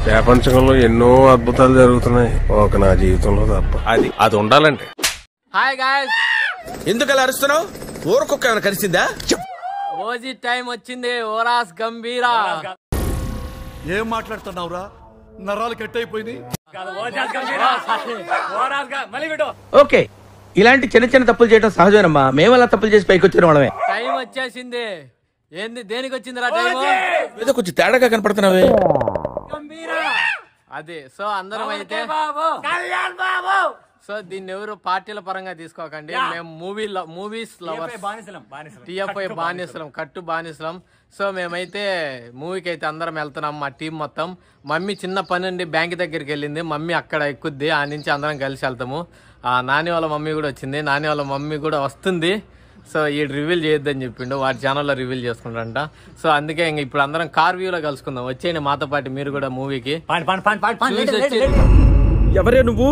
ప్రపంచంలో ఎన్నో అద్భుతాలు జరుగుతున్నాయి, ఒక నా జీవితంలో తప్ప. అది ఉండాలంటే. హాయ్ గాయ్స్, ఎందుకు అలా అరుస్తున్నావు? ఊరకొక్క ఏమైనా కలిసిందా? ఓజీ టైం వచ్చింది. ఓరాస్ గంభీరా. ఏం మాట్లాడుతున్నావురా? నరాలు కట్ అయిపోయింది. ఓకే, ఇలాంటి చిన్న చిన్న తప్పులు చేయడం సహజమేనమ్మా. మేము అలా తప్పులు చేసి పైకి వచ్చిన వాళ్ళమే. టైం వచ్చేసింది. ఏంది, దేనికి వచ్చిందిరా టైం? ఏదో కొంచెం తేడాగా కనపడుతున్నావే. అదే సో అందరం అయితే సో దీన్ని ఎవరు పార్టీల పరంగా తీసుకోకండి. మేము మూవీస్ లవర్స్, టిఎఫ్ఐ బానిసలం, కట్టు బానిసలం. సో మేమైతే మూవీకి అయితే అందరం వెళ్తున్నాం, మా టీం మొత్తం. మమ్మీ చిన్న పని నుండి బ్యాంక్ దగ్గరికి వెళ్ళింది, మమ్మీ అక్కడ ఎక్కుద్ది, ఆ నుంచి అందరం కలిసి వెళ్తాము. నాని వాళ్ళ మమ్మీ కూడా వచ్చింది, నాని వాళ్ళ మమ్మీ కూడా వస్తుంది. సో ఈ రివీల్ చేయొద్దని చెప్పిండు, వాటి ఛానల్లో రివీల్ చేసుకుంటారంట. సో అందుకే ఇంక ఇప్పుడు అందరం కార్ వ్యూలో కలుసుకుందాం. వచ్చేయండి మాతో పాటు మీరు కూడా మూవీకి. ఎవరే నువ్వు?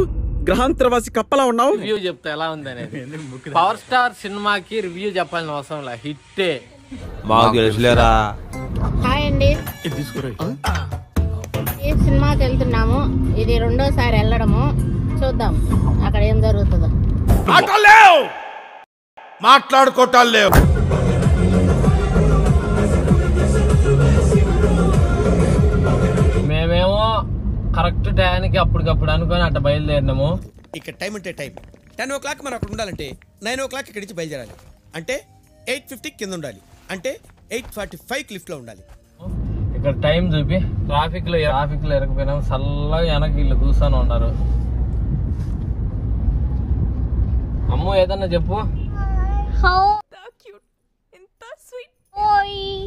గ్రహాంతరవాసి కప్పలా ఉన్నావు. రివ్యూ చెప్తా ఎలా ఉంది అనేది. పవర్ స్టార్ సినిమాకి రివ్యూ చెప్పాల్సిన అవసరం లే, హిట్టే. మాకు తెలుసులేరా. హాయ్ అండి, ఈ సినిమాకి వెళ్తున్నాము. ఇది రెండోసారి వెళ్ళడము. చూద్దాం అక్కడ ఏం జరుగుతుందో. మాట్లాడుకోవటాలు లేవు. మేమేమో కరెక్ట్ టైంకి అప్పటికప్పుడు అనుకొని అట్లా బయలుదేరినాము. ఇక్కడ టైం అంటే టైం 10 o'clock మనం అక్కడ ఉండాలంటే 9 o'clock ఇక్కడి నుంచి బయలుదేరాలి. అంటే 8:50 కింద ఉండాలి. అంటే 8:45 లిఫ్ట్ లో ఉండాలి. ఇక్కడ టైం చూపి ట్రాఫిక్ లో ఎరకపోయినాము. చల్లగా వెనక్కి వీళ్ళు కూర్చొని ఉన్నారు. అమ్ము ఏదన్నా చెప్పు.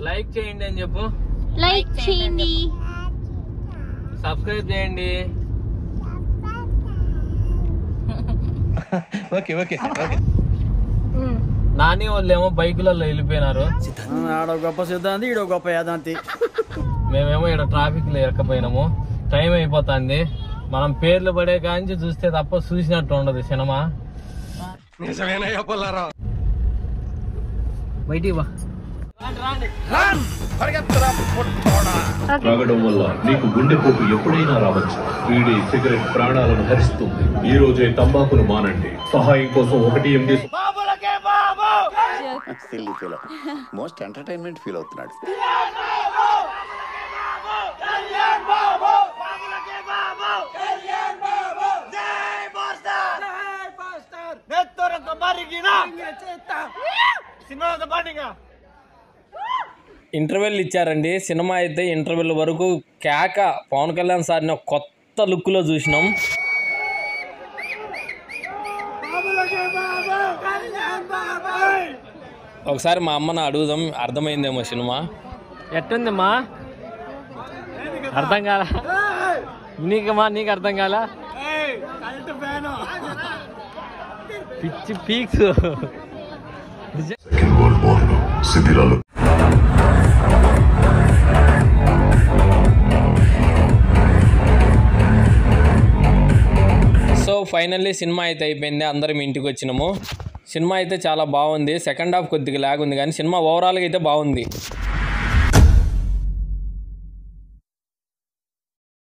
లైక్ చేయండి అని చెప్పు. లైక్ చేయండి, సబ్స్క్రైబ్ చేయండి. నాని వాళ్ళు ఏమో బైకులలో వెళ్ళిపోయినారు. ఆడో గొప్ప సిద్ధాంతి, ఈడో గొప్ప యాదాంతి. మేమేమో ఇక్కడ ట్రాఫిక్ లో ఎరకపోయినాము. టైం అయిపోతుంది. మనం పేర్లు పడే కాంచి చూస్తే తప్ప చూసినట్టు ఉండదు సినిమా. బయటికి బా. తాగడం వల్ల నీకు గుండెపోటు ఎప్పుడైనా రావచ్చు. వీడి సిగరెట్ ప్రాణాలను హరిస్తుంది. ఈ రోజే తంబాకును మానండి. సహాయం కోసం 1 మోస్ట్ ఎంటర్టైన్మెంట్ ఫీల్ అవుతున్నాడు. ఇంటర్వెల్ ఇచ్చారండి. సినిమా అయితే ఇంటర్వెల్ వరకు కేక. పవన్ కళ్యాణ్ సార్ని కొత్త లుక్ లో చూసినాం. ఒకసారి మా అమ్మని అడుగుదాం, అర్థమైందేమో సినిమా. ఎట్టుందమ్మా? అర్థం కాల నీకమ్మా? నీకు అర్థం కాల? పిచ్చి పీక్స్. సో ఫైనల్లీ సినిమా అయితే అయిపోయింది. అందరం ఇంటికి వచ్చినాము. సినిమా అయితే చాలా బాగుంది. సెకండ్ హాఫ్ కొద్దిగా లాగ్ ఉంది, కానీ సినిమా ఓవరాల్గా అయితే బాగుంది.